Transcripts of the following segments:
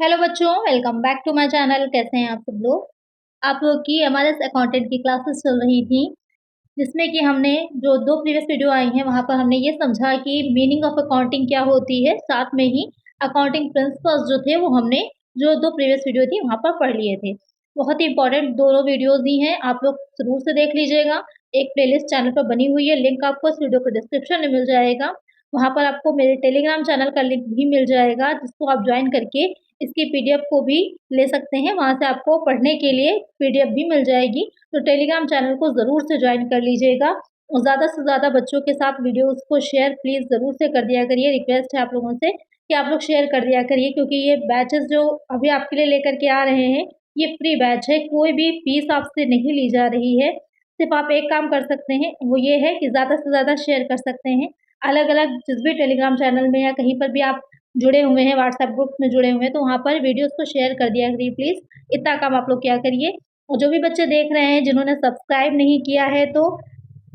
Hello बच्चों, welcome back to my channel. कैसे हैं आप सब लोग। आप लोग की एमआरएस अकाउंटेंट की क्लासेस चल रही थी, जिसमें कि हमने जो दो प्रीवियस वीडियो आई हैं वहां पर हमने ये समझा कि मीनिंग ऑफ अकाउंटिंग क्या होती है। साथ में ही अकाउंटिंग प्रिंसिपल्स जो थे वो हमने जो दो प्रीवियस वीडियो थी वहां पर पढ़ लिए थे। बहुत ही इंपॉर्टेंट दोनों वीडियोज दी हैं, आप लोग जरूर से देख लीजिएगा। एक प्लेलिस्ट चैनल पर बनी हुई है, लिंक आपको इस वीडियो को डिस्क्रिप्शन में मिल जाएगा। वहां पर आपको मेरे टेलीग्राम चैनल का लिंक भी मिल जाएगा, जिसको आप ज्वाइन करके इसकी पीडीएफ को भी ले सकते हैं। वहां से आपको पढ़ने के लिए पीडीएफ भी मिल जाएगी। तो टेलीग्राम चैनल को ज़रूर से ज्वाइन कर लीजिएगा और ज़्यादा से ज़्यादा बच्चों के साथ वीडियोस को शेयर प्लीज़ ज़रूर से कर दिया करिए। रिक्वेस्ट है आप लोगों से कि आप लोग शेयर कर दिया करिए, क्योंकि ये बैचेस जो अभी आपके लिए लेकर के आ रहे हैं ये फ्री बैच है, कोई भी फीस आपसे नहीं ली जा रही है। सिर्फ आप एक काम कर सकते हैं, वो ये है कि ज़्यादा से ज़्यादा शेयर कर सकते हैं। अलग अलग जिस भी टेलीग्राम चैनल में या कहीं पर भी आप जुड़े हुए हैं, व्हाट्सएप ग्रुप में जुड़े हुए हैं, तो वहाँ पर वीडियोस को शेयर कर दिया करिए प्लीज़। इतना काम आप लोग क्या करिए। और जो भी बच्चे देख रहे हैं जिन्होंने सब्सक्राइब नहीं किया है, तो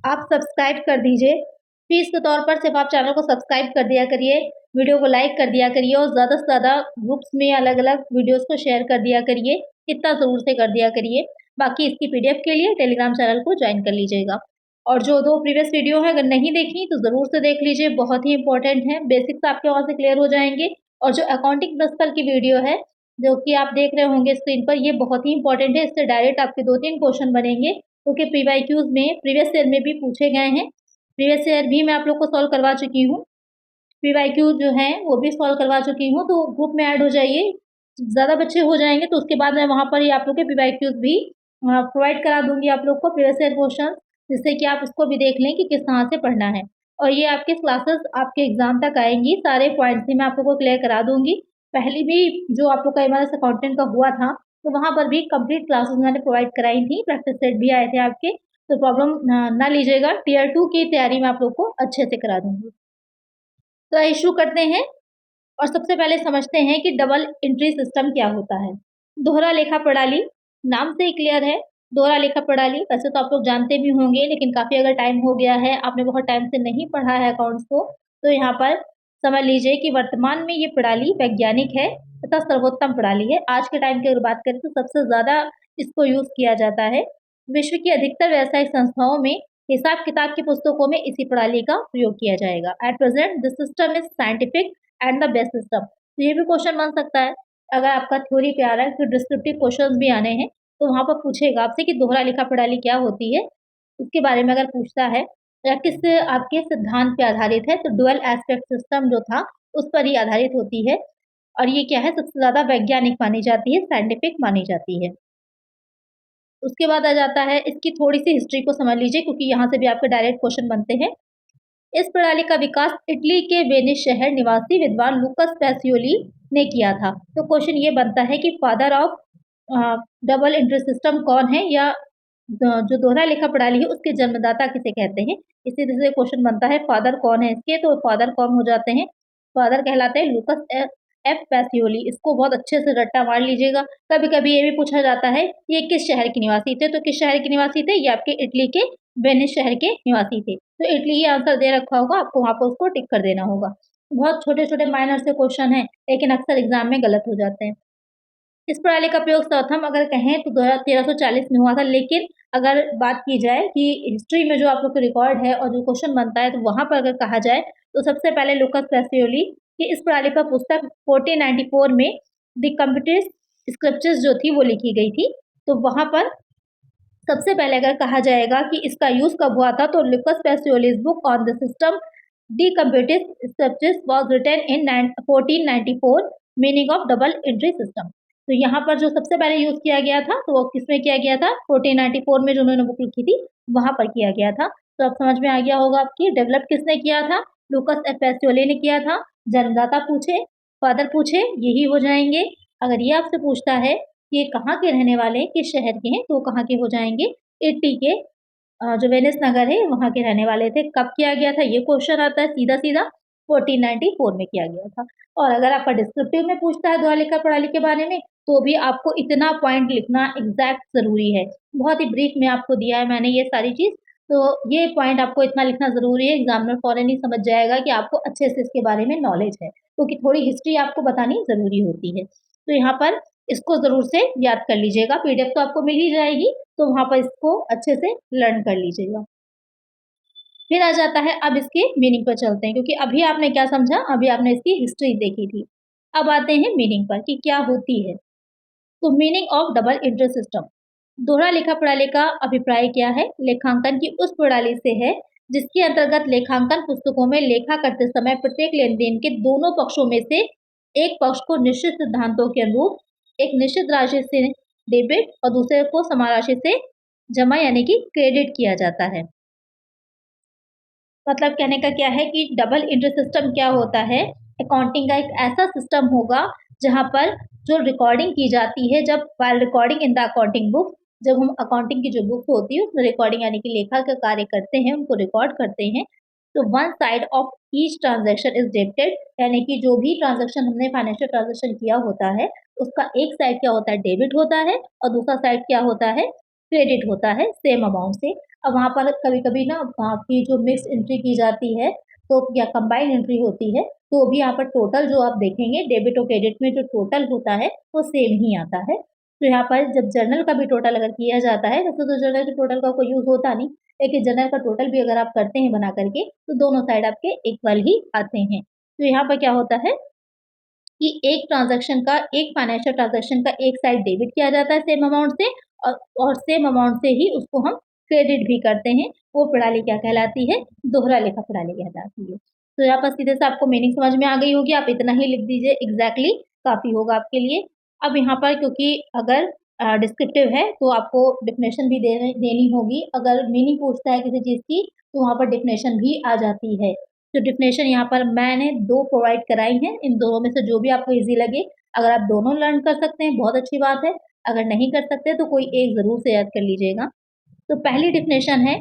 आप सब्सक्राइब कर दीजिए। फीस के तौर पर सिर्फ आप चैनल को सब्सक्राइब कर दिया करिए, वीडियो को लाइक कर दिया करिए और ज़्यादा से ज़्यादा ग्रुप्स में अलग अलग वीडियोज़ को शेयर कर दिया करिए। इतना ज़रूर से कर दिया करिए। बाकी इसकी पीडीएफ के लिए टेलीग्राम चैनल को ज्वाइन कर लीजिएगा। और जो दो प्रीवियस वीडियो है अगर नहीं देखी तो ज़रूर से देख लीजिए, बहुत ही इंपॉर्टेंट है। बेसिक्स आपके वहाँ से क्लियर हो जाएंगे। और जो अकाउंटिंग प्रिंसिपल की वीडियो है जो कि आप देख रहे होंगे स्क्रीन पर, ये बहुत ही इंपॉर्टेंट है। इससे डायरेक्ट आपके 2-3 क्वेश्चन बनेंगे, क्योंकि पीवाईक्यूज में प्रीवियस ईयर में भी पूछे गए हैं। प्रीवियस ईयर भी मैं आप लोग को सॉल्व करवा चुकी हूँ, पीवाईक्यू जो है वो भी सॉल्व करवा चुकी हूँ। तो ग्रुप में ऐड हो जाइए, ज़्यादा बच्चे हो जाएंगे तो उसके बाद मैं वहाँ पर ही आप लोग के पीवाईक्यूज भी प्रोवाइड करा दूंगी आप लोग को, प्रीवियस ईयर क्वेश्चन, जिससे कि आप उसको भी देख लें कि किस तरह से पढ़ना है। और ये आपके क्लासेस आपके एग्जाम तक आएंगी, सारे पॉइंट्स ही मैं आप लोग को क्लियर करा दूंगी। पहले भी जो आप लोग का एमआरएस अकाउंटेंट का हुआ था तो वहाँ पर भी कंप्लीट क्लासेस मैंने प्रोवाइड कराई थी, प्रैक्टिस सेट भी आए थे आपके। तो प्रॉब्लम ना लीजिएगा, टीयर 2 की तैयारी मैं आप लोग को अच्छे से करा दूंगी। तो इशू करते हैं और सबसे पहले समझते हैं कि डबल एंट्री सिस्टम क्या होता है। दोहरा लेखा प्रणाली नाम से ही क्लियर है। दोहरा लेखा प्रणाली वैसे तो आप लोग जानते भी होंगे, लेकिन काफ़ी अगर टाइम हो गया है, आपने बहुत टाइम से नहीं पढ़ा है अकाउंट्स को, तो यहाँ पर समझ लीजिए कि वर्तमान में ये प्रणाली वैज्ञानिक है तथा सर्वोत्तम प्रणाली है। आज के टाइम की अगर बात करें तो सबसे ज़्यादा इसको यूज़ किया जाता है। विश्व की अधिकतर व्यावसायिक संस्थाओं में हिसाब किताब की पुस्तकों में इसी प्रणाली का प्रयोग किया जाएगा। At present this system is scientific and the best system. तो ये भी क्वेश्चन बन सकता है, अगर आपका थ्योरी पे आ रहा है तो डिस्क्रिप्टिव क्वेश्चंस भी आने हैं, तो वहाँ पर पूछेगा आपसे कि दोहरा लेखा प्रणाली क्या होती है, उसके बारे में अगर पूछता है या किस आपके सिद्धांत पे आधारित है, तो डुअल एस्पेक्ट सिस्टम जो था उस पर ही आधारित होती है। और ये क्या है, सबसे ज़्यादा वैज्ञानिक मानी जाती है, साइंटिफिक मानी जाती है। उसके बाद आ जाता है, इसकी थोड़ी सी हिस्ट्री को समझ लीजिए, क्योंकि यहाँ से भी आपके डायरेक्ट क्वेश्चन बनते हैं। इस प्रणाली का विकास इटली के वेनिस शहर निवासी विद्वान लुकस पैसियोली ने किया था। तो क्वेश्चन ये बनता है कि father of double entry system कौन है, या जो दोहरा लेखा प्रणाली है उसके जन्मदाता किसे कहते हैं। इसी तरह से क्वेश्चन बनता है फादर कौन है इसके, तो फादर कौन हो जाते हैं, फादर कहलाते हैं लुकस एफ पैसियोली। इसको बहुत अच्छे से रट्टा मार लीजिएगा। कभी कभी ये भी पूछा जाता है ये किस शहर के निवासी थे, तो किस शहर के निवासी थे, ये आपके इटली के वेनिस शहर के निवासी थे। तो इटली ही आंसर दे रखा होगा, आपको वहाँ पर उसको टिक कर देना होगा। बहुत छोटे छोटे माइनर से क्वेश्चन है, लेकिन अक्सर एग्जाम में गलत हो जाते हैं। इस प्रणाली का प्रयोग सर्वप्रथम अगर कहें तो 1340 में हुआ था, लेकिन अगर बात की जाए कि हिस्ट्री में जो आप लोग का रिकॉर्ड है और जो क्वेश्चन बनता है, तो वहाँ पर अगर कहा जाए तो सबसे पहले लुकस पैसियोली की इस प्रणाली पर पुस्तक 1494 में द कंप्यूटर स्क्रिप्चर्स जो थी वो लिखी गई थी। तो वहाँ पर सबसे पहले अगर कहा जाएगा कि इसका यूज कब हुआ था, तो Lucas Pacioli's book on the system डी कंप्यूटिव structures was written in 1494 meaning of double entry system. तो यहाँ पर जो सबसे पहले यूज किया गया था तो वो किसमें किया गया था, 1494 में जो उन्होंने बुक लिखी थी वहां पर किया गया था। तो अब समझ में आ गया होगा आपकी, डेवलप किसने किया था, लुकस एफ पैसियोली ने किया था। जन्मदाता पूछे, फादर पूछे, यही हो जाएंगे। अगर ये आपसे पूछता है कि ये कहाँ के रहने वाले हैं, किस शहर के हैं, तो कहाँ के हो जाएंगे, इटली के जो वेनिस नगर है वहाँ के रहने वाले थे। कब किया गया था ये क्वेश्चन आता है सीधा सीधा, 1494 में किया गया था। और अगर आपका डिस्क्रिप्टिव में पूछता है दोहरा लेखा प्रणाली के बारे में, तो भी आपको इतना पॉइंट लिखना एग्जैक्ट जरूरी है। बहुत ही ब्रीफ में आपको दिया है मैंने ये सारी चीज, तो ये पॉइंट आपको इतना लिखना जरूरी है, एग्जामिनर फौरन ही समझ जाएगा कि आपको अच्छे से इसके बारे में नॉलेज है, क्योंकि थोड़ी हिस्ट्री आपको बतानी जरूरी होती है। तो यहाँ पर इसको ज़रूर से याद कर लीजिएगा। पीडीएफ तो आपको मिल ही जाएगी, तो वहाँ पर इसको अच्छे से लर्न कर लीजिएगा। फिर आ जाता है, अब इसके मीनिंग पर चलते हैं, क्योंकि अभी आपने क्या समझा, अभी आपने इसकी हिस्ट्री देखी थी। अब आते हैं मीनिंग पर कि क्या होती है। तो meaning of double entry system, दोहरा लेखा प्रणाली का अभिप्राय क्या है? लेखांकन की उस प्रणाली से है जिसके अंतर्गत लेखांकन पुस्तकों में लेखा करते समय प्रत्येक लेन-देन के दोनों पक्षों में से एक पक्ष को निश्चित सिद्धांतों के अनुरूप एक निश्चित राशि से डेबिट और दूसरे को समान राशि से जमा यानी कि क्रेडिट किया जाता है। मतलब कहने का क्या है कि डबल एंट्री सिस्टम क्या होता है? अकाउंटिंग का एक ऐसा सिस्टम होगा जहाँ पर जो रिकॉर्डिंग की जाती है, जब while recording in the accounting book, जब हम अकाउंटिंग की जो बुक होती है उसमें रिकॉर्डिंग यानी कि लेखा का कार्य करते हैं, उनको रिकॉर्ड करते हैं, तो one side of each transaction is debited, यानी कि जो भी ट्रांजैक्शन हमने फाइनेंशियल ट्रांजैक्शन किया होता है उसका एक साइड क्या होता है? डेबिट होता है, और दूसरा साइड क्या होता है? क्रेडिट होता है सेम अमाउंट से। अब वहाँ पर कभी-कभी ना आपकी जो मिक्स्ड एंट्री की जाती है, तो या कंबाइंड एंट्री होती है, तो भी यहाँ पर टोटल जो आप देखेंगे डेबिट और क्रेडिट में जो टोटल होता है वो सेम ही आता है। तो यहाँ पर जब जर्नल का भी टोटल अगर किया जाता है, वैसे तो जर्नल के टोटल का कोई यूज़ होता नहीं, लेकिन जर्नल का टोटल भी अगर आप करते हैं बना करके, तो दोनों साइड आपके इक्वल ही आते हैं। तो यहाँ पर क्या होता है कि एक ट्रांज़ैक्शन का, एक फाइनेंशियल ट्रांज़ैक्शन का एक साइड डेबिट किया जाता है सेम अमाउंट से, और सेम अमाउंट से ही उसको हम क्रेडिट भी करते हैं। वो प्रणाली क्या कहलाती है? दोहरा लेखा प्रणाली कहलाती है। तो यहाँ पर सीधे से आपको मीनिंग समझ में आ गई होगी, आप इतना ही लिख दीजिए एग्ज़ैक्टली, काफ़ी होगा आपके लिए। अब यहाँ पर क्योंकि अगर डिस्क्रिप्टिव है तो आपको डेफिनेशन भी देनी होगी। अगर मीनिंग पूछता है किसी चीज़ की तो वहाँ पर डेफिनेशन भी आ जाती है। तो डेफिनेशन यहाँ पर मैंने 2 प्रोवाइड कराई हैं, इन दोनों में से जो भी आपको ईज़ी लगे, अगर आप दोनों लर्न कर सकते हैं बहुत अच्छी बात है, अगर नहीं कर सकते तो कोई एक ज़रूर से याद कर लीजिएगा। तो पहली डेफिनेशन है,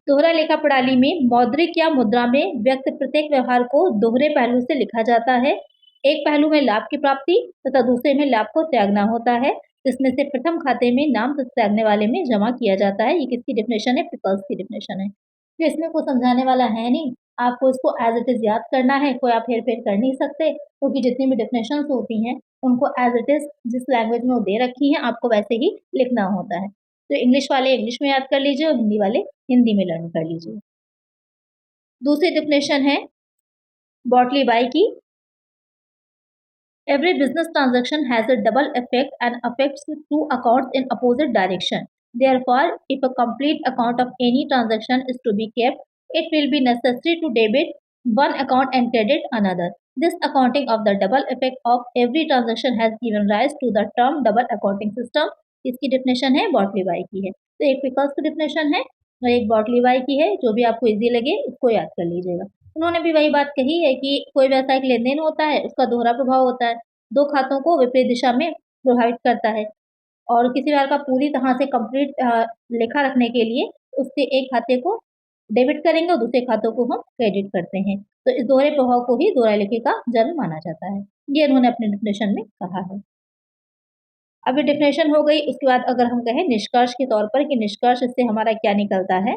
दोहरा लेखा प्रणाली में मौद्रिक या मुद्रा में व्यक्त प्रत्येक व्यवहार को दोहरे पहलू से लिखा जाता है। एक पहलू में लाभ की प्राप्ति तथा दूसरे में लाभ को त्यागना होता है, जिसमें से प्रथम खाते में नाम तथा त्यागने वाले में जमा किया जाता है। ये किसकी डेफिनेशन है? पिकल्स की डेफिनेशन है। तो इसमें कुछ समझाने वाला है नहीं, आपको इसको एज़ इट इज़ याद करना है, कोई आप हेर-फेर कर नहीं सकते, क्योंकि जितनी भी डेफिनेशंस होती हैं, उनको एज़ इट इज़ जिस लैंग्वेज में वो दे रखी हैं, आपको वैसे ही लिखना होता है। तो इंग्लिश वाले इंग्लिश में याद कर लीजिए और हिंदी वाले हिंदी में लर्न कर लीजिए। दूसरी डेफिनेशन है बॉटली बाय की, every business transaction has a double effect and affects two accounts in opposite direction. Therefore, if a complete account of any transaction is to be kept, it will be necessary to debit one account and credit another. This accounting of the double effect of every transaction has given rise to the term double accounting system. इसकी definition है बॉटली bye की है। तो एक विकल्प की definition है और एक बॉटली बाय की है, जो भी आपको इजी लगे उसको याद कर लीजिएगा। उन्होंने भी वही बात कही है कि कोई व्यवसायिक लेन-देन होता है, उसका दोहरा प्रभाव होता है। 2 खातों को विपरीत दिशा में प्रभावित करता है, और किसी प्रकार का पूरी तरह से कंप्लीट लेखा रखने के लिए उसके एक खाते को डेबिट करेंगे और दूसरे खातों को हम क्रेडिट करते हैं। तो इस दोहरे प्रभाव को ही दोहरा लेखे का जन्म माना जाता है। ये उन्होंने अपने डेफिनेशन में कहा है। अब ये डेफिनेशन हो गई, उसके बाद अगर हम कहें निष्कर्ष के तौर पर कि निष्कर्ष इससे हमारा क्या निकलता है,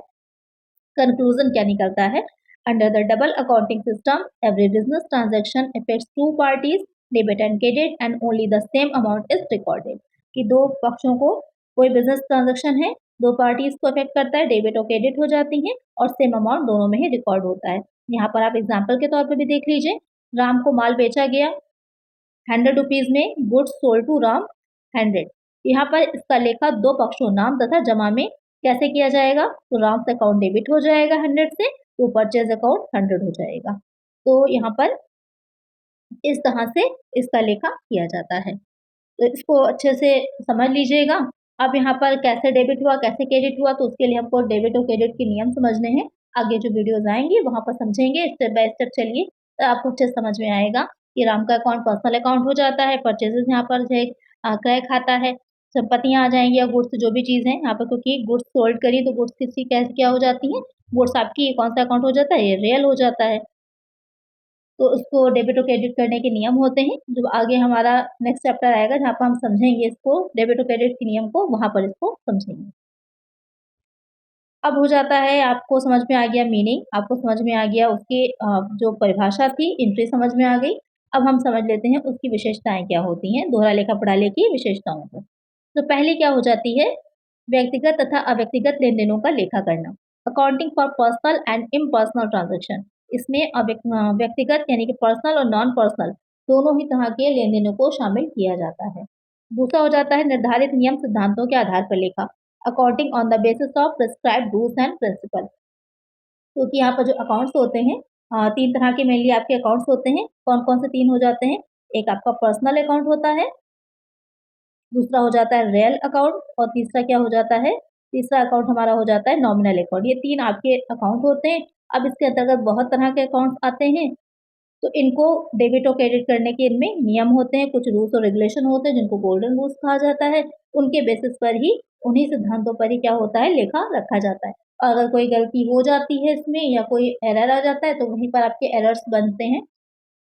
कंक्लूजन क्या निकलता है। Under the double accounting system every business transaction affects two parties, debit and credit, and only the same amount is recorded. कि दो पक्षों को, कोई बिजनेस ट्रांजैक्शन है, दो पार्टीज को अफेक्ट करता है, डेबिट और क्रेडिट हो जाती हैं और सेम अमाउंट दोनों में ही रिकॉर्ड होता है। यहाँ पर आप एग्जाम्पल के तौर पर भी देख लीजिए, राम को माल बेचा गया 100 रुपीज में, गुड्स सोल्ड टू राम 100। यहाँ पर इसका लेखा दो पक्षों नाम तथा जमा में कैसे किया जाएगा, तो राम से अकाउंट डेबिट हो जाएगा 100 से, तो परचेज अकाउंट 100 हो जाएगा। तो यहाँ पर इस तरह से इसका लेखा किया जाता है। तो इसको अच्छे से समझ लीजिएगा। अब यहाँ पर कैसे डेबिट हुआ, कैसे क्रेडिट हुआ, तो उसके लिए हमको डेबिट और क्रेडिट के नियम समझने हैं। आगे जो वीडियोस आएंगे वहाँ पर समझेंगे, स्टेप बाय स्टेप चलिए, तो आपको अच्छे समझ में आएगा कि राम का अकाउंट पर्सनल अकाउंट हो जाता है, परचेजेस यहाँ पर जो है क्रय खाता है, संपत्तियाँ आ जाएंगी या गुड्स जो भी चीज़ है यहाँ पर, क्योंकि गुड्स सोल्ड करी तो गुड्स किसी कैसे क्या हो जाती है, गुड्स आपकी, ये कौन सा अकाउंट हो जाता है, ये रियल हो जाता है। तो उसको डेबिट और क्रेडिट करने के नियम होते हैं। जब आगे हमारा नेक्स्ट चैप्टर आएगा जहाँ पर हम समझेंगे इसको, डेबिट और क्रेडिट के नियम को, वहाँ पर इसको समझेंगे। अब हो जाता है, आपको समझ में आ गया मीनिंग, आपको समझ में आ गया उसकी जो परिभाषा थी, एंट्री समझ में आ गई। अब हम समझ लेते हैं उसकी विशेषताएं क्या होती हैं, दोहरा लेखा प्रणाली की विशेषताओं को। तो पहली क्या हो जाती है, व्यक्तिगत तथा अव्यक्तिगत लेन देनों का लेखा करना, accounting for personal and impersonal transaction. इसमें व्यक्तिगत यानी कि पर्सनल और नॉन पर्सनल दोनों ही तरह के लेन देनों को शामिल किया जाता है। दूसरा हो जाता है निर्धारित नियम सिद्धांतों के आधार पर लेखा, accounting on the basis of prescribed rules and principle. क्योंकि यहाँ पर जो अकाउंट्स होते हैं, 3 तरह के मेनली आपके अकाउंट्स होते हैं। कौन-कौन से 3 हो जाते हैं? एक आपका पर्सनल अकाउंट होता है, दूसरा हो जाता है रियल अकाउंट और तीसरा क्या हो जाता है? तीसरा अकाउंट हमारा हो जाता है नॉमिनल अकाउंट। ये 3 आपके अकाउंट होते हैं। अब इसके अंतर्गत बहुत तरह के अकाउंट्स आते हैं, तो इनको डेबिट और क्रेडिट करने के इनमें नियम होते हैं, कुछ रूल्स और रेगुलेशन होते हैं जिनको गोल्डन रूल्स कहा जाता है। उनके बेसिस पर ही, उन्हीं सिद्धांतों पर ही क्या होता है, लेखा रखा जाता है। और अगर कोई गलती हो जाती है इसमें या कोई एरर आ जाता है तो वहीं पर आपके एरर्स बनते हैं।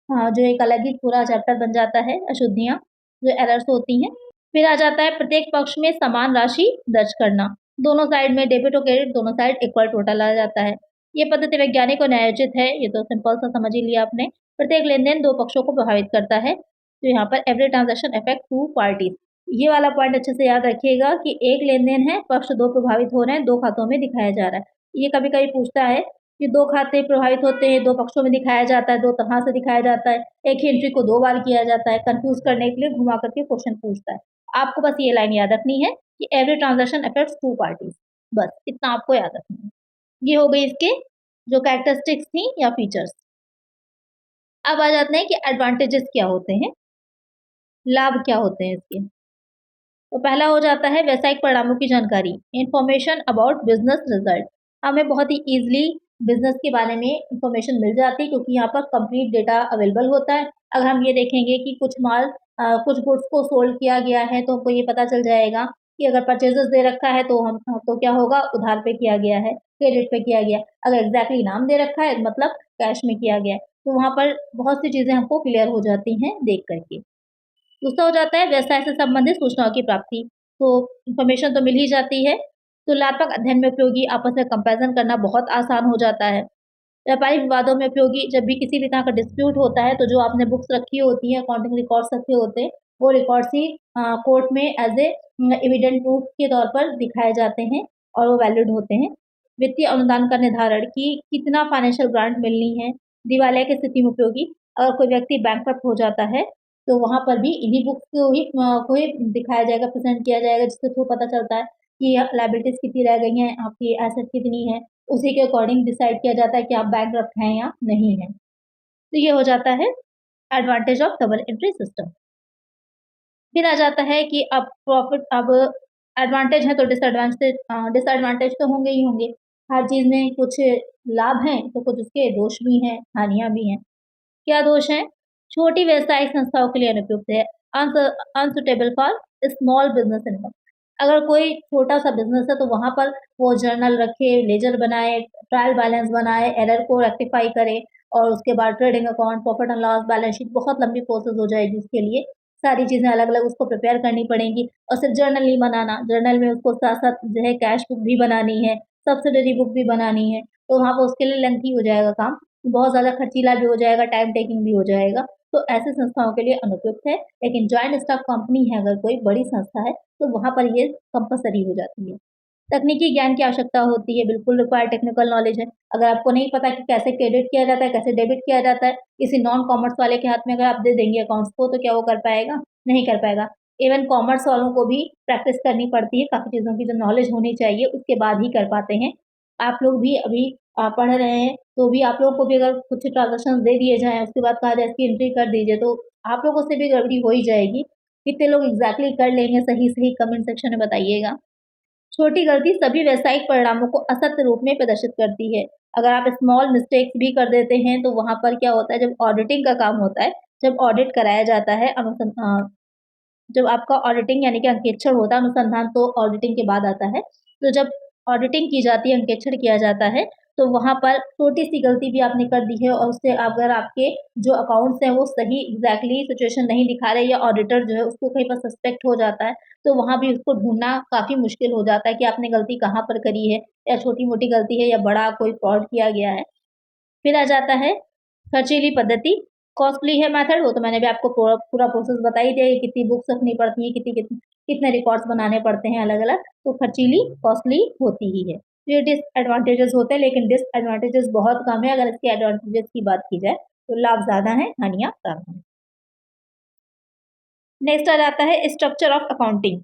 हाँ, जो एक अलग ही पूरा चैप्टर बन जाता है, अशुद्धियाँ, जो एरर्स होती हैं। फिर आ जाता है प्रत्येक पक्ष में समान राशि दर्ज करना। दोनों साइड में डेबिट और क्रेडिट दोनों साइड इक्वल टोटल आ जाता है। ये पद्धति वैज्ञानिक और न्यायोचित है, ये तो सिंपल सा समझ ही लिया आपने। प्रत्येक लेन-देन 2 पक्षों को प्रभावित करता है। तो यहाँ पर एवरी ट्रांज़ैक्शन अफेक्ट 2 पार्टीज़। ये वाला पॉइंट अच्छे से याद रखिएगा कि एक लेन-देन है, पक्ष 2 प्रभावित हो रहे हैं, 2 खातों में दिखाया जा रहा है। ये कभी-कभी पूछता है कि 2 खाते प्रभावित होते हैं, 2 पक्षों में दिखाया जाता है, 2 तरह से दिखाया जाता है, एक ही एंट्री को 2 बार किया जाता है, कन्फ्यूज़ करने के लिए घुमा कर के क्वेश्चन पूछता है। आपको बस ये लाइन याद रखनी है कि एवरी ट्रांज़ैक्शन अफेक्ट्स 2 पार्टीज़, बस इतना आपको याद रखना है। ये हो गई इसके जो कैरेक्टरिस्टिक्स थी या फीचर्स। अब आ जाते हैं कि एडवांटेजेस क्या होते हैं, लाभ क्या होते हैं इसके। तो पहला हो जाता है व्यावसायिक परिणामों की जानकारी, इन्फॉर्मेशन अबाउट बिजनेस रिजल्ट। हमें बहुत ही ईजिली बिजनेस के बारे में इंफॉर्मेशन मिल जाती है क्योंकि यहाँ पर कंप्लीट डेटा अवेलेबल होता है। अगर हम ये देखेंगे कि कुछ माल कुछ गुड्स को सोल्ड किया गया है तो हमको ये पता चल जाएगा कि अगर परचेजेस दे रखा है तो हम तो क्या होगा, उधार पे किया गया है, क्रेडिट पे किया गया। अगर एग्जैक्टली नाम दे रखा है मतलब कैश में किया गया है, तो वहाँ पर बहुत सी चीज़ें हमको क्लियर हो जाती हैं देख करके। दूसरा हो जाता है व्यवसाय से संबंधित सूचनाओं की प्राप्ति। तो इन्फॉर्मेशन तो मिल ही जाती है। तुलनात्मक अध्ययन में उपयोगी, आपस में कंपैरिज़न करना बहुत आसान हो जाता है। व्यापारिक विवादों में उपयोगी, जब भी किसी भी तरह का डिस्प्यूट होता है तो जो आपने बुक्स रखी होती हैं, अकाउंटिंग रिकॉर्ड्स रखे होते हैं, वो रिकॉर्ड्स ही कोर्ट में एज़ ए एविडेंट प्रूफ के तौर पर दिखाए जाते हैं और वो वैलिड होते हैं। वित्तीय अनुदान का निर्धारण कि कितना फाइनेंशियल ग्रांट मिलनी है, दिवालिया की स्थिति में उपयोगी। अगर कोई व्यक्ति बैंकरप्ट हो जाता है तो वहाँ पर भी इन्हीं बुक्स को ही दिखाया जाएगा, प्रेज़ेंट किया जाएगा, जिसके थ्रू पता चलता है कि लायबिलिटीज़ कितनी रह गई हैं, आपकी एसेट कितनी है। उसी के अकॉर्डिंग डिसाइड किया जाता है कि आप बैंकरप्ट हैं या नहीं हैं। तो ये हो जाता है advantage of double entry system. फिर आ जाता है कि अब एडवांटेज है तो डिसएडवांटेज तो होंगे ही होंगे। हर चीज़ में कुछ लाभ हैं, तो कुछ उसके दोष भी हैं, हानियाँ भी हैं। क्या दोष हैं? छोटी व्यावसायिक संस्थाओं के लिए अनुपयुक्त है, unsuitable for small business income. अगर कोई छोटा-सा बिज़नेस है तो वहाँ पर वो जर्नल रखे, लेजर बनाए, ट्रायल बैलेंस बनाए, एरर को रेक्टिफ़ाई करे और उसके बाद trading account, profit and loss, balance sheet, बहुत लंबी प्रोसेस हो जाएगी उसके लिए। सारी चीज़ें अलग-अलग उसको प्रिपेयर करनी पड़ेंगी और सिर्फ़ जर्नल नहीं बनाना, जर्नल में उसको साथ-साथ जो है कैश बुक भी बनानी है, सब्सिडरी बुक भी बनानी है, तो वहाँ पे उसके लिए लेंथी हो जाएगा काम। बहुत ज़्यादा खर्चीला भी हो जाएगा, टाइम टेकिंग भी हो जाएगा, तो ऐसे संस्थाओं के लिए अनुपयुक्त है। लेकिन जॉइंट स्टॉक कंपनी है, अगर कोई बड़ी संस्था है, तो वहाँ पर ये कंपल्सरी हो जाती है। तकनीकी ज्ञान की आवश्यकता होती है, बिल्कुल रिक्वायर्ड टेक्निकल नॉलेज है। अगर आपको नहीं पता कि कैसे क्रेडिट किया जाता है, कैसे डेबिट किया जाता है, किसी नॉन कॉमर्स वाले के हाथ में अगर आप दे देंगे अकाउंट्स को, तो क्या वो कर पाएगा? नहीं कर पाएगा। इवन कॉमर्स वालों को भी प्रैक्टिस करनी पड़ती है, काफ़ी चीज़ों की जो नॉलेज होनी चाहिए, उसके बाद ही कर पाते हैं। आप लोग भी अभी पढ़ रहे हैं, तो भी आप लोगों को भी अगर कुछ ट्रांज़ैक्शंस दे दिए जाएँ, उसके बाद कहा जाए इसकी एंट्री कर दीजिए, तो आप लोगों से भी गड़बड़ी हो ही जाएगी। कितने लोग एग्ज़ैक्टली कर लेंगे सही-सही कमेंट सेक्शन में बताइएगा। छोटी गलती सभी व्यावसायिक परिणामों को असत्य रूप में प्रदर्शित करती है। अगर आप स्मॉल मिस्टेक्स भी कर देते हैं, तो वहाँ पर क्या होता है, जब ऑडिटिंग का काम होता है, जब ऑडिट कराया जाता है जब आपका ऑडिटिंग यानी कि अंकेक्षण होता है, अनुसंधान तो ऑडिटिंग के बाद आता है। तो जब ऑडिटिंग की जाती है, अंकेक्षण किया जाता है, तो वहाँ पर छोटी-सी गलती भी आपने कर दी है और उससे अगर आपके जो अकाउंट्स हैं, वो सही एग्ज़ैक्टली सिचुएशन नहीं दिखा रहे या ऑडिटर जो है उसको कहीं पर सस्पेक्ट हो जाता है, तो वहाँ भी उसको ढूँढना काफ़ी मुश्किल हो जाता है कि आपने गलती कहाँ पर करी है, या छोटी-मोटी गलती है या बड़ा कोई फ्रॉड किया गया है। फिर आ जाता है खर्चीली पद्धति। कॉस्टली है मेथड, वो तो मैंने भी आपको पूरा पूरा प्रोसेस बता ही दिया कि कितनी बुक्स रखनी पड़ती है, कितने रिकॉर्ड्स बनाने पड़ते हैं अलग अलग, तो खर्चीली कॉस्टली होती ही है। तो ये डिसएडवांटेजेस होते हैं, लेकिन डिसएडवांटेजेस बहुत कम है। अगर इसके एडवांटेजेस की बात की जाए तो लाभ ज़्यादा है, हानियाँ कम है। नेक्स्ट आ जाता है स्ट्रक्चर ऑफ अकाउंटिंग,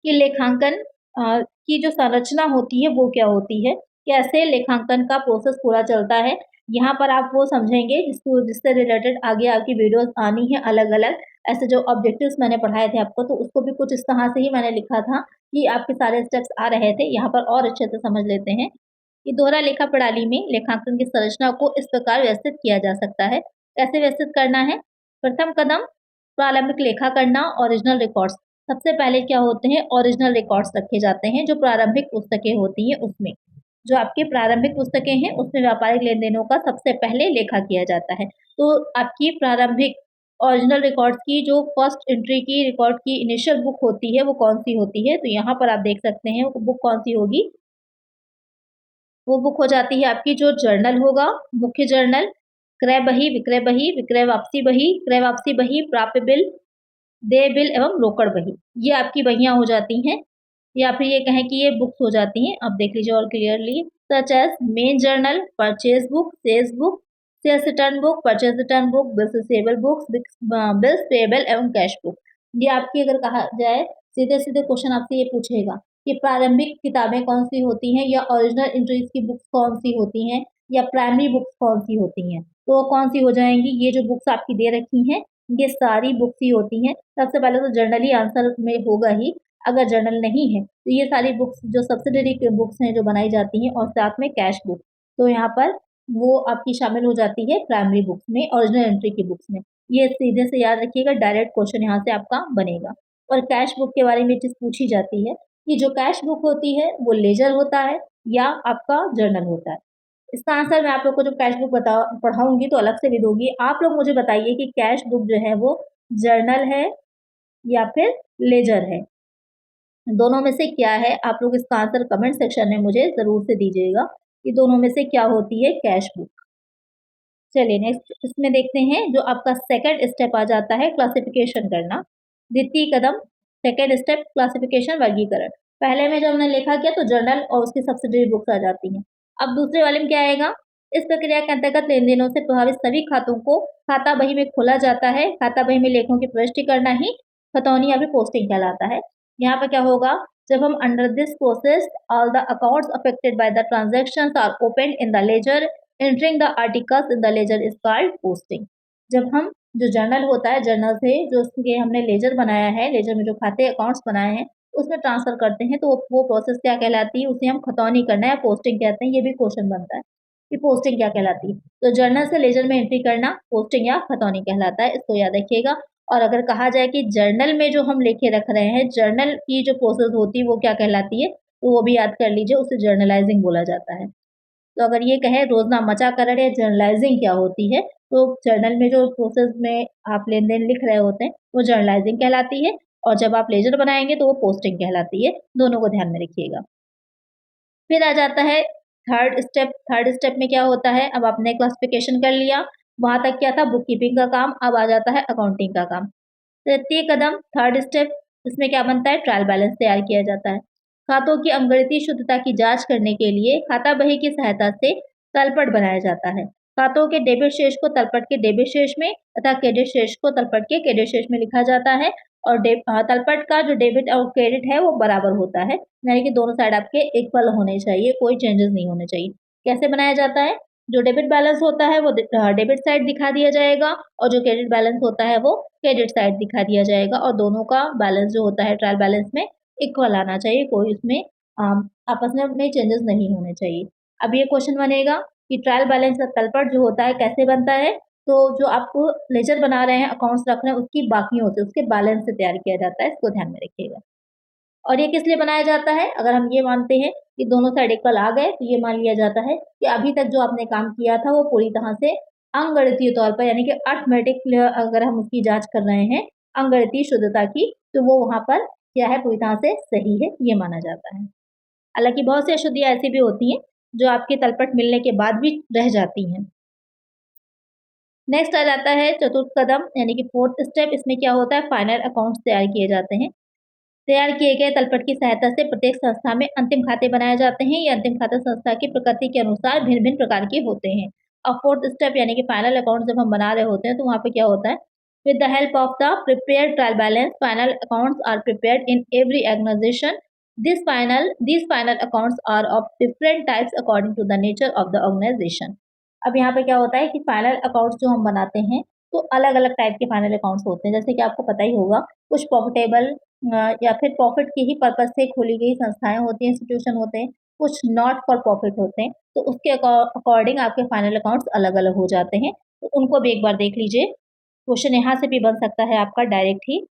कि लेखांकन की जो संरचना होती है वो क्या होती है, कैसे लेखांकन का प्रोसेस पूरा चलता है। यहाँ पर आप वो समझेंगे जिससे रिलेटेड आगे आपकी वीडियोस आनी है अलग अलग। ऐसे जो ऑब्जेक्टिव्स मैंने पढ़ाए थे आपको, तो उसको भी कुछ इस तरह से ही मैंने लिखा था कि आपके सारे स्टेप्स आ रहे थे। यहाँ पर और अच्छे से समझ लेते हैं कि दोहरा लेखा प्रणाली में लेखांकन की संरचना को इस प्रकार व्यवस्थित किया जा सकता है। कैसे व्यवस्थित करना है? प्रथम कदम, प्रारंभिक लेखा करना, ओरिजिनल रिकॉर्ड्स। सबसे पहले क्या होते हैं, ओरिजिनल रिकॉर्ड्स रखे जाते हैं जो प्रारंभिक पुस्तकें होती हैं उसमें। जो आपकी प्रारंभिक पुस्तकें हैं उसमें व्यापारिक लेन देनों का सबसे पहले लेखा किया जाता है। तो आपकी प्रारंभिक ओरिजिनल रिकॉर्ड्स की जो फर्स्ट एंट्री की रिकॉर्ड की इनिशियल बुक होती है वो कौन सी होती है, तो यहाँ पर आप देख सकते हैं वो बुक कौन सी होगी। वो बुक हो जाती है आपकी जो जर्नल होगा, मुख्य जर्नल, क्रय बही, विक्रय बही, विक्रय वापसी बही, क्रय वापसी बही, प्राप्य बिल, देय बिल एवं रोकड़ बही। ये आपकी बहियाँ हो जाती हैं, या फिर ये कहें कि ये बुक्स हो जाती हैं। अब देख लीजिए और clearly, such as main journal, purchase book, sales book, sales return book, purchase return book, bills receivable books, bills payable एवं कैश बुक। ये आपकी अगर कहा जाए सीधे-सीधे क्वेश्चन आपसे ये पूछेगा कि प्रारंभिक किताबें कौन-सी होती हैं, या ओरिजिनल एंट्रीज की बुक्स कौन-सी होती हैं, या प्राइमरी बुक्स कौन-सी होती हैं, तो वो कौन-सी हो जाएँगी। ये जो बुक्स आपकी दे रखी हैं, ये सारी बुक्स ही होती हैं। सबसे पहले तो जर्नल ही आंसर में होगा ही, अगर जर्नल नहीं है तो ये सारी बुक्स जो सब्सिडरी बुक्स हैं जो बनाई जाती हैं, और साथ में कैश बुक, तो यहाँ पर वो आपकी शामिल हो जाती है प्राइमरी बुक्स में, ओरिजिनल एंट्री की बुक्स में। ये सीधे से याद रखिएगा, डायरेक्ट क्वेश्चन यहाँ से आपका बनेगा। और कैश बुक के बारे में चीज़ पूछी जाती है कि जो कैश बुक होती है वो लेजर होता है या आपका जर्नल होता है। इसका आंसर मैं आप लोग को जब कैश बुक पढ़ाऊंगी तो अलग से भी दूंगी। आप लोग मुझे बताइए कि कैश बुक जो है वो जर्नल है या फिर लेजर है। दोनों में से क्या है, आप लोग इसका आंसर कमेंट सेक्शन में मुझे ज़रूर से दीजिएगा कि दोनों में से क्या होती है कैश बुक। चलिए नेक्स्ट इसमें देखते हैं, जो आपका सेकंड स्टेप आ जाता है क्लासिफिकेशन करना। द्वितीय कदम, सेकंड स्टेप क्लासिफिकेशन, वर्गीकरण। पहले में जब हमने लेखा किया तो जर्नल और उसकी सब्सिडरी बुक्स आ जाती हैं। अब दूसरे वाले में क्या आएगा, इस प्रक्रिया के अंतर्गत लेन देनों से प्रभावित सभी खातों को खाता बही में खोला जाता है। खाता बही में लेखों की प्रविष्टि करना ही खतौनी या फिर पोस्टिंग कहलाता है। यहाँ पर क्या होगा, जब हम under this process all the accounts affected by the transactions are open in the ledger, entering the articles in the ledger is called posting. जब हम जो जर्नल होता है, जर्नल से जो उसके हमने लेजर बनाया है, लेजर में जो खाते अकाउंट्स बनाए हैं उसमें ट्रांसफर करते हैं, तो वो प्रोसेस क्या कहलाती है, उसे हम खतौनी करना या पोस्टिंग कहते हैं। ये भी क्वेश्चन बनता है कि पोस्टिंग क्या कहलाती है, तो जर्नल से लेजर में एंट्री करना पोस्टिंग या खतौनी कहलाता है, इसको याद रखिएगा। और अगर कहा जाए कि जर्नल में जो हम लेके रख रहे हैं, जर्नल की जो प्रोसेस होती है वो क्या कहलाती है, तो वो भी याद कर लीजिए, उसे जर्नलाइजिंग बोला जाता है। तो अगर ये कहें रोजनामा कर रहे जर्नलाइजिंग क्या होती है, तो जर्नल में जो प्रोसेस में आप लेन देन लिख रहे होते हैं वो जर्नलाइजिंग कहलाती है, और जब आप लेजर बनाएंगे तो वो पोस्टिंग कहलाती है। दोनों को ध्यान में रखिएगा। फिर आ जाता है थर्ड स्टेप। थर्ड स्टेप में क्या होता है, अब आपने क्लासिफिकेशन कर लिया, वहां तक क्या था, बुक कीपिंग का काम। अब आ जाता है अकाउंटिंग का काम। तृतीय कदम, थर्ड स्टेप, इसमें क्या बनता है, ट्रायल बैलेंस तैयार किया जाता है। खातों की अंगणितीय शुद्धता की जांच करने के लिए खाता बही की सहायता से तलपट बनाया जाता है। खातों के डेबिट शेष को तलपट के डेबिट शेष में तथा क्रेडिट शेष को तलपट के क्रेडिट शेष में लिखा जाता है, और तलपट का जो डेबिट और क्रेडिट है वो बराबर होता है, यानी कि दोनों साइड आपके इक्वल होने चाहिए, कोई चेंजेस नहीं होने चाहिए। कैसे बनाया जाता है, जो डेबिट बैलेंस होता है वो डेबिट साइड दिखा दिया जाएगा, और जो क्रेडिट बैलेंस होता है वो क्रेडिट साइड दिखा दिया जाएगा, और दोनों का बैलेंस जो होता है ट्रायल बैलेंस में इक्वल आना चाहिए, कोई उसमें आपस में चेंजेस नहीं होने चाहिए। अब ये क्वेश्चन बनेगा कि ट्रायल बैलेंस का तलपट जो होता है कैसे बनता है, तो जो आप लेजर बना रहे हैं, अकाउंट्स रख रहे हैं, उसकी बाकियों से, उसके बैलेंस से तैयार किया जाता है, इसको ध्यान में रखिएगा। और ये किस लिए बनाया जाता है, अगर हम ये मानते हैं कि दोनों साइड इक्वल आ गए, तो ये मान लिया जाता है कि अभी तक जो आपने काम किया था वो पूरी तरह से अंगणितीय तौर पर, यानी कि अर्थमेटिक, अगर हम उसकी जांच कर रहे हैं अंगणितीय शुद्धता की, तो वो वहां पर क्या है, पूरी तरह से सही है, ये माना जाता है। हालांकि बहुत सी अशुद्धियां ऐसी भी होती हैं जो आपके तलपट मिलने के बाद भी रह जाती हैं। नेक्स्ट आ जाता है चतुर्थ कदम यानी कि फोर्थ स्टेप। इसमें क्या होता है, फाइनल अकाउंट्स तैयार किए जाते हैं। तैयार किए गए तलपट की सहायता से प्रत्येक संस्था में अंतिम खाते बनाए जाते हैं। ये अंतिम खाता संस्था की प्रकृति के अनुसार भिन्न भिन्न प्रकार के होते हैं। अब फोर्थ स्टेप यानी कि फाइनल अकाउंट जब हम बना रहे होते हैं तो वहाँ पे क्या होता है, with the help of the prepared trial balance final accounts are prepared in every organisation. these final accounts are of different types according to the nature of the organization। अब यहाँ पे क्या होता है कि फाइनल अकाउंट्स जो हम बनाते हैं तो अलग अलग टाइप के फाइनल अकाउंट्स होते हैं। जैसे कि आपको पता ही होगा, कुछ प्रॉफिटेबल या फिर प्रॉफिट के ही पर्पज से खोली गई संस्थाएं होती हैं, इंस्टीट्यूशन होते हैं, कुछ नॉट फॉर प्रॉफिट होते हैं। तो उसके अकॉर्डिंग आपके फाइनल अकाउंट्स अलग अलग हो जाते हैं। तो उनको भी एक बार देख लीजिए। क्वेश्चन यहाँ से भी बन सकता है आपका डायरेक्ट ही।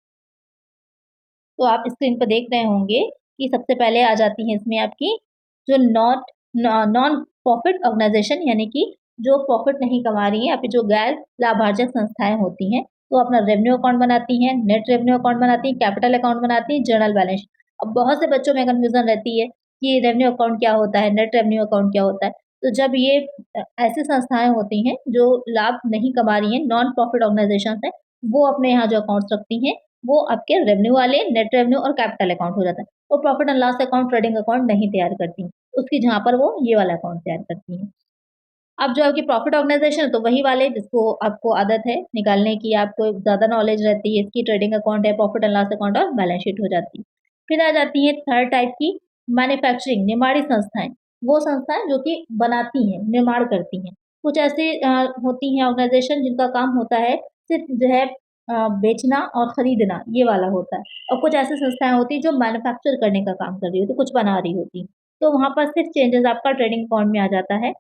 तो आप स्क्रीन पर देख रहे होंगे कि सबसे पहले आ जाती हैं इसमें आपकी जो नॉन प्रॉफिट ऑर्गेनाइजेशन, यानी कि जो प्रॉफिट नहीं कमा रही हैं या फिर जो गैर लाभार्जक संस्थाएं होती हैं, तो अपना रेवेन्यू अकाउंट बनाती हैं, नेट रेवेन्यू अकाउंट बनाती हैं, कैपिटल अकाउंट बनाती हैं, जर्नल बैलेंस। अब बहुत से बच्चों में कन्फ्यूजन रहती है कि रेवेन्यू अकाउंट क्या होता है, नेट रेवेन्यू अकाउंट क्या होता है। तो जब ये ऐसी संस्थाएं होती हैं जो लाभ नहीं कमा रही हैं, नॉन प्रॉफिट ऑर्गेनाइजेशन है, वो अपने यहाँ जो अकाउंट्स रखती हैं वो आपके रेवेन्यू वाले, नेट रेवेन्यू और कैपिटल अकाउंट हो जाता है। वो profit and loss account, trading account नहीं तैयार करती, उसकी जहाँ पर वो ये वाला अकाउंट तैयार करती हैं। अब जो आपकी प्रॉफिट ऑर्गेनाइजेशन है तो वही वाले जिसको आपको आदत है निकालने की, आपको ज़्यादा नॉलेज रहती है इसकी, ट्रेडिंग अकाउंट है, प्रॉफिट एंड लॉस अकाउंट और बैलेंस शीट हो जाती है। फिर आ जाती है थर्ड टाइप की मैन्युफैक्चरिंग, निर्माणी संस्थाएं। वो संस्थाएं जो कि बनाती हैं, निर्माण करती हैं। कुछ ऐसी होती हैं ऑर्गेनाइजेशन जिनका काम होता है सिर्फ जो है बेचना और खरीदना, ये वाला होता है। और कुछ ऐसी संस्थाएं होती हैं जो मैन्युफैक्चर करने का काम कर रही होती, कुछ बना रही होती। तो वहाँ पर सिर्फ चेंजेस आपका ट्रेडिंग अकाउंट में आ जाता है।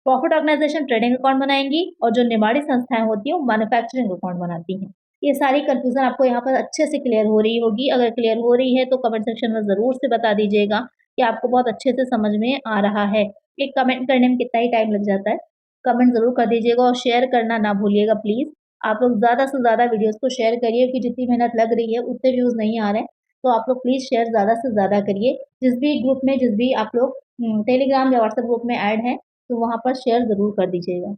प्रॉफिट ऑर्गेनाइजेशन ट्रेडिंग अकाउंट बनाएंगी और जो निर्माणी संस्थाएं होती हैं वो मैन्युफैक्चरिंग अकाउंट बनाती हैं। ये सारी कंफ्यूजन आपको यहाँ पर अच्छे से क्लियर हो रही होगी। अगर क्लियर हो रही है तो कमेंट सेक्शन में ज़रूर से बता दीजिएगा कि आपको बहुत अच्छे से समझ में आ रहा है। एक कमेंट करने में कितना ही टाइम लग जाता है, कमेंट ज़रूर कर दीजिएगा और शेयर करना ना भूलिएगा प्लीज़। आप लोग ज़्यादा से ज़्यादा वीडियोज़ को शेयर करिए कि जितनी मेहनत लग रही है उतने व्यूज़ नहीं आ रहे हैं। तो आप लोग प्लीज़ शेयर ज़्यादा से ज़्यादा करिए। जिस भी ग्रुप में, जिस भी आप लोग टेलीग्राम या व्हाट्सएप ग्रुप में ऐड हैं, तो वहाँ पर शेयर ज़रूर कर दीजिएगा।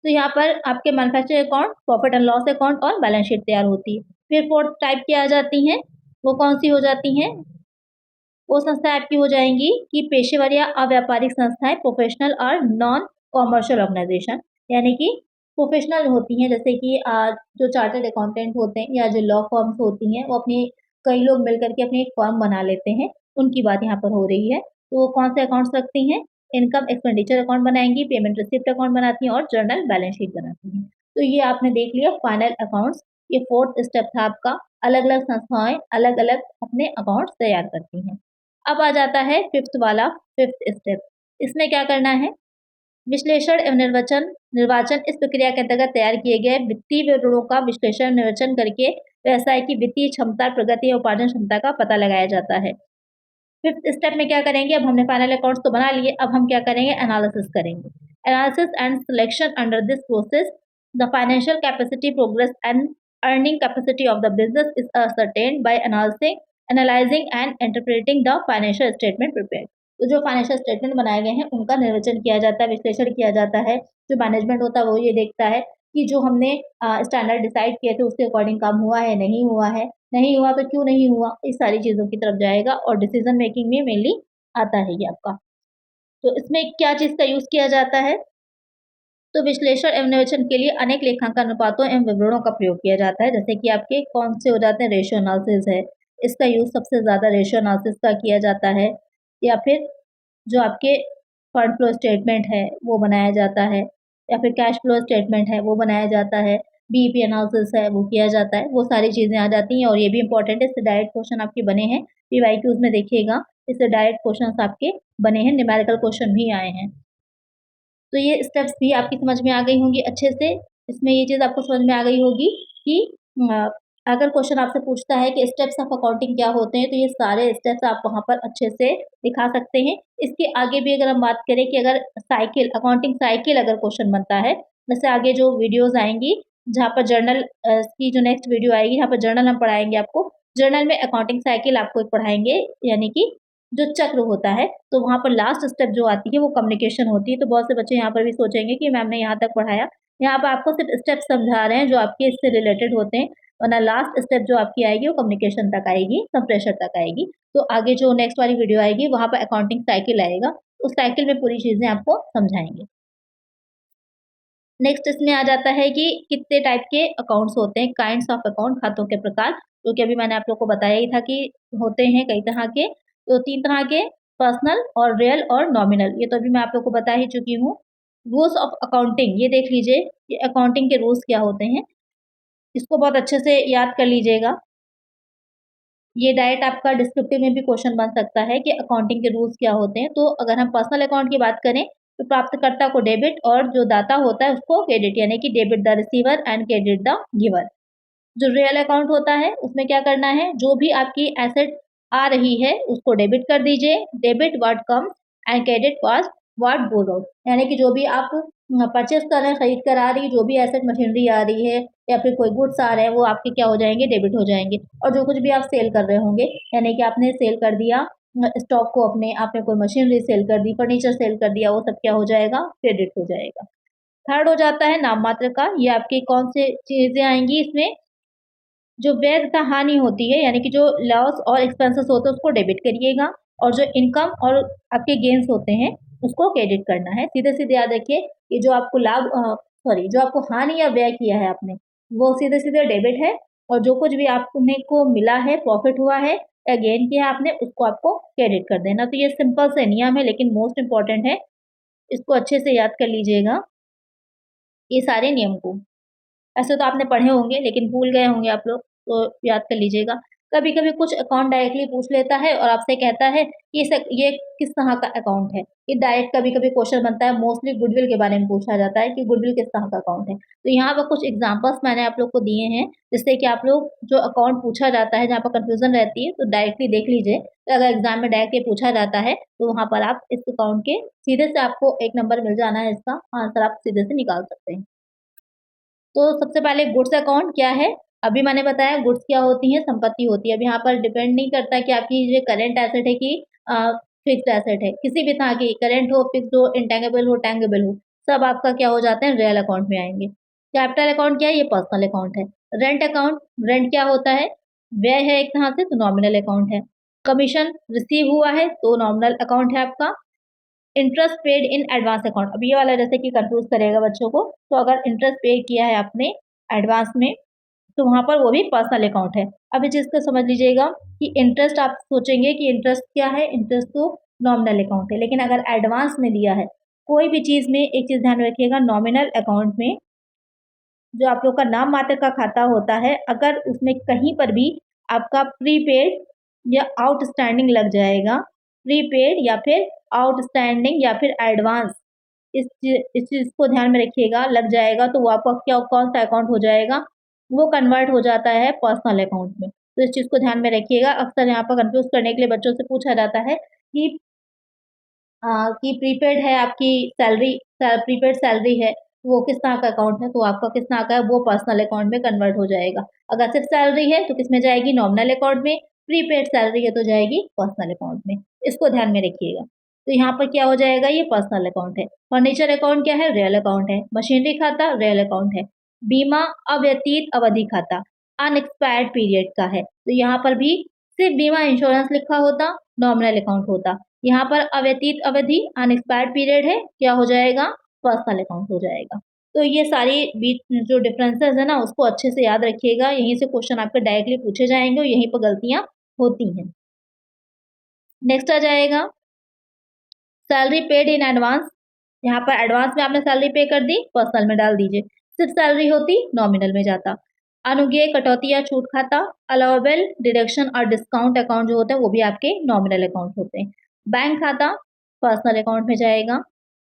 तो यहाँ पर आपके manufacturing account, profit and loss account और बैलेंस शीट तैयार होती है। फिर फोर्थ टाइप की आ जाती हैं, वो कौन सी हो जाती हैं? वो संस्थाएं आपकी हो जाएंगी कि पेशेवर या अव्यापारिक संस्थाएं, प्रोफेशनल और नॉन कॉमर्शियल ऑर्गेनाइजेशन। यानी कि प्रोफेशनल होती हैं, जैसे कि जो चार्टर्ड अकाउंटेंट होते हैं या जो लॉ फर्म्स होती हैं, वो अपनी कई लोग मिलकर के अपनी एक फर्म बना लेते हैं, उनकी बात यहाँ पर हो रही है। तो वो कौन से अकाउंट्स रखती हैं? इनकम एक्सपेंडिचर अकाउंट बनाएंगी, पेमेंट रिसिप्ट अकाउंट बनाती हैं और जर्नल बैलेंस शीट बनाती हैं। तो ये आपने देख लिया फाइनल अकाउंट्स। ये फोर्थ स्टेप था आपका। अलग अलग संस्थाएं अलग अलग अपने अकाउंट्स तैयार करती हैं। अब आ जाता है फिफ्थ स्टेप। इसमें क्या करना है? विश्लेषण एवं निर्वाचन इस प्रक्रिया के अंतर्गत तैयार किए गए वित्तीय विवरणों का विश्लेषण निर्वाचन करके व्यवसाय की वित्तीय क्षमता, प्रगति और उपार्जन क्षमता का पता लगाया जाता है। फिफ्थ स्टेप में क्या करेंगे? अब हमने फाइनल अकाउंट्स तो बना लिए, अब हम क्या करेंगे? एनालिसिस करेंगे। Analysis and selection under this process the financial capacity, progress and earning capacity of the business is ascertained by analysing and interpreting the financial statement prepared. तो जो फाइनेंशियल स्टेटमेंट बनाए गए हैं उनका निर्वचन किया जाता है, विश्लेषण किया जाता है। जो मैनेजमेंट होता है वो ये देखता है कि जो हमने स्टैंडर्ड डिसाइड किए थे उसके अकॉर्डिंग काम हुआ है, नहीं हुआ है, नहीं हुआ तो क्यों नहीं हुआ, इस सारी चीज़ों की तरफ जाएगा और डिसीजन मेकिंग में मेनली आता है ये आपका। तो इसमें क्या चीज़ का यूज़ किया जाता है? तो विश्लेषण एवं निर्वचन के लिए अनेक लेखांकन अनुपातों एवं विवरणों का प्रयोग किया जाता है। जैसे कि आपके कौन से हो जाते हैं? रेशियो एनालिसिस है, इसका यूज़ सबसे ज़्यादा रेशियो एनालिसिस का किया जाता है। या फिर जो आपके फंड फ्लो स्टेटमेंट है वो बनाया जाता है, या फिर कैश फ्लो स्टेटमेंट है वो बनाया जाता है, बीईपी एनालिसिस है वो किया जाता है। वो सारी चीज़ें आ जाती हैं और ये भी इंपॉर्टेंट है, इससे डायरेक्ट क्वेश्चन आपके बने हैं। पीवाईक्यूज़ में देखिएगा, इससे डायरेक्ट क्वेश्चन आपके बने हैं, न्यूमेरिकल क्वेश्चन भी आए हैं। तो ये स्टेप्स भी आपकी समझ में आ गई होंगी अच्छे से। इसमें ये चीज़ आपको समझ में आ गई होगी कि अगर क्वेश्चन आपसे पूछता है कि स्टेप्स ऑफ अकाउंटिंग क्या होते हैं, तो ये सारे स्टेप्स आप वहाँ पर अच्छे से दिखा सकते हैं। इसके आगे भी अगर हम बात करें कि अगर साइकिल, अकाउंटिंग साइकिल अगर क्वेश्चन बनता है, जैसे आगे जो वीडियोज़ आएँगी जहाँ पर जर्नल की जो नेक्स्ट वीडियो आएगी यहाँ पर जर्नल हम पढ़ाएँगे आपको। जर्नल में अकाउंटिंग साइकिल आपको एक पढ़ाएँगे, यानी कि जो चक्र होता है। तो वहाँ पर लास्ट स्टेप जो आती है वो कम्युनिकेशन होती है। तो बहुत से बच्चे यहाँ पर भी सोचेंगे कि मैम ने यहाँ तक पढ़ाया, यहाँ पर आपको सिर्फ स्टेप समझा रहे हैं जो आपके इससे रिलेटेड होते हैं, वरना लास्ट स्टेप जो आपकी आएगी वो कम्युनिकेशन तक आएगी, कंप्रेशर तक आएगी। तो आगे जो नेक्स्ट वाली वीडियो आएगी वहाँ पर अकाउंटिंग साइकिल आएगा, उस साइकिल में पूरी चीज़ें आपको समझाएंगे। नेक्स्ट इसमें आ जाता है कि कितने टाइप के अकाउंट्स होते हैं, काइंड्स ऑफ अकाउंट, खातों के प्रकार, जो कि अभी मैंने आप लोग को बताया ही था कि होते हैं कई तरह के। तो 3 तरह के, पर्सनल और रियल और नॉमिनल, ये तो अभी मैं आप लोग को बता ही चुकी हूँ। रूल्स ऑफ अकाउंटिंग, ये देख लीजिए कि अकाउंटिंग के रूल्स क्या होते हैं, इसको बहुत अच्छे से याद कर लीजिएगा। ये डायरेक्ट आपका डिस्क्रिप्टिव में भी क्वेश्चन बन सकता है कि अकाउंटिंग के रूल्स क्या होते हैं। तो अगर हम पर्सनल अकाउंट की बात करें तो प्राप्तकर्ता को डेबिट और जो दाता होता है उसको क्रेडिट, यानी कि debit the receiver and credit the giver. जो रियल अकाउंट होता है उसमें क्या करना है, जो भी आपकी एसेट आ रही है उसको डेबिट कर दीजिए, debit what comes and credit what goes out, यानी कि जो भी आप परचेस कर रहे हैं, खरीद कर आ रही, जो भी एसेट मशीनरी आ रही है या फिर कोई गुड्स आ रहे हैं, वो आपके क्या हो जाएंगे, डेबिट हो जाएंगे। और जो कुछ भी आप सेल कर रहे होंगे, यानी कि आपने सेल कर दिया स्टॉक को, अपने आपने कोई मशीनरी सेल कर दी, फर्नीचर सेल कर दिया, वो सब क्या हो जाएगा, क्रेडिट हो जाएगा। थर्ड हो जाता है नाम मात्र का, ये आपकी कौन से चीजें आएंगी इसमें, जो व्यय तथा हानि होती है, यानी कि जो लॉस और एक्सपेंसेस होते हैं उसको डेबिट करिएगा, और जो इनकम और आपके गेन्स होते हैं उसको क्रेडिट करना है। सीधे सीधे याद रखिए, ये जो आपको लाभ जो आपको हानि या व्यय किया है आपने, वो सीधे सीधे डेबिट है, और जो कुछ भी आपने को मिला है, प्रॉफिट हुआ है या गेन किया है आपने, उसको आपको क्रेडिट कर देना। तो ये सिंपल से नियम है, लेकिन मोस्ट इंपॉर्टेंट है, इसको अच्छे से याद कर लीजिएगा ये सारे नियम को। ऐसे तो आपने पढ़े होंगे लेकिन भूल गए होंगे आप लोग, तो याद कर लीजिएगा। कभी कभी कुछ अकाउंट डायरेक्टली पूछ लेता है और आपसे कहता है कि ये किस तरह का अकाउंट है। ये डायरेक्ट कभी कभी क्वेश्चन बनता है, मोस्टली गुडविल के बारे में पूछा जाता है कि गुडविल किस तरह का अकाउंट है। तो यहाँ पर कुछ एग्जांपल्स मैंने आप लोग को दिए हैं, जिससे कि आप लोग जो अकाउंट पूछा जाता है, जहाँ पर कंफ्यूजन रहती है, तो डायरेक्टली देख लीजिए। तो अगर एग्जाम में डायरेक्टली पूछा जाता है तो वहाँ पर आप इस अकाउंट के सीधे से आपको एक नंबर मिल जाना है, इसका आंसर आप सीधे से निकाल सकते हैं। तो सबसे पहले गुड्स अकाउंट क्या है, अभी मैंने बताया गुड्स क्या होती है, संपत्ति होती है। अब यहाँ पर डिपेंड नहीं करता कि आपकी ये करंट एसेट है कि फिक्स्ड एसेट है, किसी भी तरह की, करंट हो, फिक्स्ड हो, इंटेंगिबल हो, टेंगिबल हो, सब आपका क्या हो जाते हैं, रियल अकाउंट में आएंगे। कैपिटल अकाउंट क्या है, ये पर्सनल अकाउंट है। रेंट अकाउंट, रेंट क्या होता है, व्यय है एक तरह से, तो नॉमिनल अकाउंट है। कमीशन रिसीव हुआ है तो नॉमिनल अकाउंट है आपका। Interest paid in advance account, अब ये वाला जैसे कि कंफ्यूज करेगा बच्चों को, तो अगर इंटरेस्ट पे किया है आपने एडवांस में, तो वहां पर वो भी पर्सनल अकाउंट है। अब इस चीज को समझ लीजिएगा कि इंटरेस्ट, आप सोचेंगे कि इंटरेस्ट क्या है, इंटरेस्ट तो नॉमिनल अकाउंट है, लेकिन अगर एडवांस में दिया है कोई भी चीज में, एक चीज ध्यान रखिएगा, नॉमिनल अकाउंट में जो आप लोग का नाम मात्र का खाता होता है, अगर उसमें कहीं पर भी आपका प्रीपेड या आउटस्टैंडिंग लग जाएगा, प्रीपेड या फिर आउटस्टैंडिंग या फिर एडवांस, इस चीज को ध्यान में रखिएगा, लग जाएगा तो वो आपका क्या, कौन सा अकाउंट हो जाएगा, वो कन्वर्ट हो जाता है पर्सनल अकाउंट में। तो इस चीज को ध्यान में रखिएगा। अक्सर यहाँ पर कंफ्यूज करने के लिए बच्चों से पूछा जाता है कि प्रीपेड है आपकी सैलरी, प्रीपेड सैलरी है, वो किस तरह का अकाउंट है, तो आपका किस तरह का है, वो पर्सनल अकाउंट में कन्वर्ट हो जाएगा। अगर सिर्फ सैलरी है तो किस में जाएगी, नॉमिनल अकाउंट में। प्रीपेड सैलरी है तो जाएगी पर्सनल अकाउंट में, इसको ध्यान में रखिएगा। तो यहाँ पर क्या हो जाएगा, ये पर्सनल अकाउंट है। फर्नीचर अकाउंट क्या है, रियल अकाउंट है। मशीनरी खाता रियल अकाउंट है। बीमा अव्यतीत अवधि खाता अनएक्सपायर्ड पीरियड का है, तो यहाँ पर भी सिर्फ बीमा इंश्योरेंस लिखा होता, नॉमिनल अकाउंट होता। यहाँ पर अव्यतीत अवधि अनएक्सपायर्ड पीरियड है, क्या हो जाएगा, पर्सनल अकाउंट हो जाएगा। तो ये सारी बीच जो डिफरेंसेस है ना, उसको अच्छे से याद रखिएगा, यहीं से क्वेश्चन आपके डायरेक्टली पूछे जाएंगे और यहीं पर गलतियां होती हैं। नेक्स्ट आ जाएगा सैलरी पेड इन एडवांस, यहाँ पर एडवांस में आपने सैलरी पे कर दी, पर्सनल में डाल दीजिए। सिर्फ सैलरी होती, नॉमिनल में जाता। अनुज्ञेय कटौती या छूट खाता, अलाउेबल डिडक्शन और डिस्काउंट अकाउंट जो होते हैं वो भी आपके नॉमिनल अकाउंट होते हैं। बैंक खाता पर्सनल अकाउंट में जाएगा।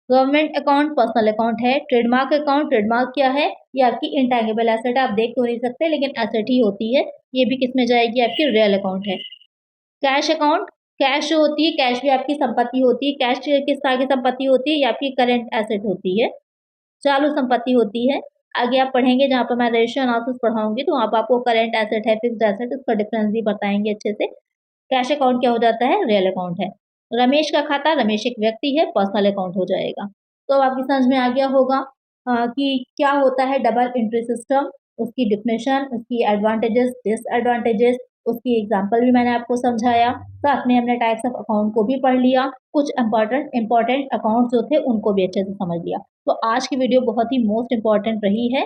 गवर्नमेंट अकाउंट पर्सनल अकाउंट है। ट्रेडमार्क अकाउंट, ट्रेडमार्क क्या है, ये आपकी इंटेंगिबल एसेट है, आप देख तो नहीं सकते लेकिन एसेट ही होती है, ये भी किस में जाएगी, आपकी रियल अकाउंट है। कैश अकाउंट, कैश जो होती है, कैश भी आपकी संपत्ति होती है। कैश किस तरह की संपत्ति होती है, ये आपकी करंट एसेट होती है, चालू संपत्ति होती है। आगे आप पढ़ेंगे जहाँ पर मैं रेशियो एनालिसिस पढ़ाऊंगी, तो वहाँ पर आपको करंट एसेट है, फिक्स्ड एसेट, इसका डिफरेंस भी बताएंगे अच्छे से। कैश अकाउंट क्या हो जाता है, रियल अकाउंट है। रमेश का खाता, रमेश एक व्यक्ति है, पर्सनल अकाउंट हो जाएगा। तो अब आपकी समझ में आ गया होगा कि क्या होता है डबल एंट्री सिस्टम, उसकी डिफिनेशन, उसकी एडवांटेजेस, डिसएडवांटेजेस, उसकी एग्जांपल भी मैंने आपको समझाया। साथ में हमने टाइप्स ऑफ अकाउंट को भी पढ़ लिया, कुछ इंपॉर्टेंट अकाउंट जो थे उनको भी अच्छे से समझ लिया। तो आज की वीडियो बहुत ही मोस्ट इंपॉर्टेंट रही है।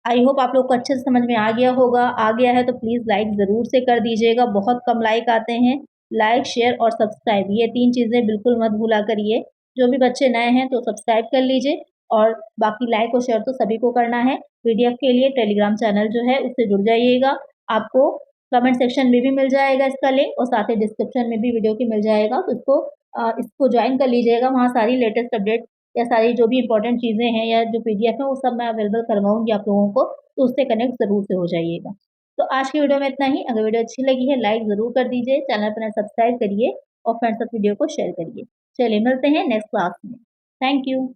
आई होप आप लोग को अच्छे से समझ में आ गया होगा। आ गया है तो प्लीज़ लाइक ज़रूर से कर दीजिएगा, बहुत कम लाइक आते हैं। लाइक, शेयर और सब्सक्राइब, ये 3 चीज़ें बिल्कुल मत भूला करिए। जो भी बच्चे नए हैं तो सब्सक्राइब कर लीजिए, और बाकी लाइक और शेयर तो सभी को करना है। पीडीएफ के लिए टेलीग्राम चैनल जो है उससे जुड़ जाइएगा। आपको कमेंट सेक्शन में भी मिल जाएगा इसका लिंक, और साथ ही डिस्क्रिप्शन में भी वीडियो की मिल जाएगा, तो इसको ज्वाइन कर लीजिएगा। वहाँ सारी लेटेस्ट अपडेट या सारी जो भी इंपॉर्टेंट चीज़ें हैं या जो पीडीएफ है वो सब मैं अवेलेबल करवाऊँगी आप लोगों को, तो उससे कनेक्ट ज़रूर से हो जाइएगा। तो आज की वीडियो में इतना ही। अगर वीडियो अच्छी लगी है लाइक ज़रूर कर दीजिए, चैनल पर सब्सक्राइब करिए और फ्रेंड्स तक वीडियो को शेयर करिए। चलिए मिलते हैं नेक्स्ट क्लास में। Thank you.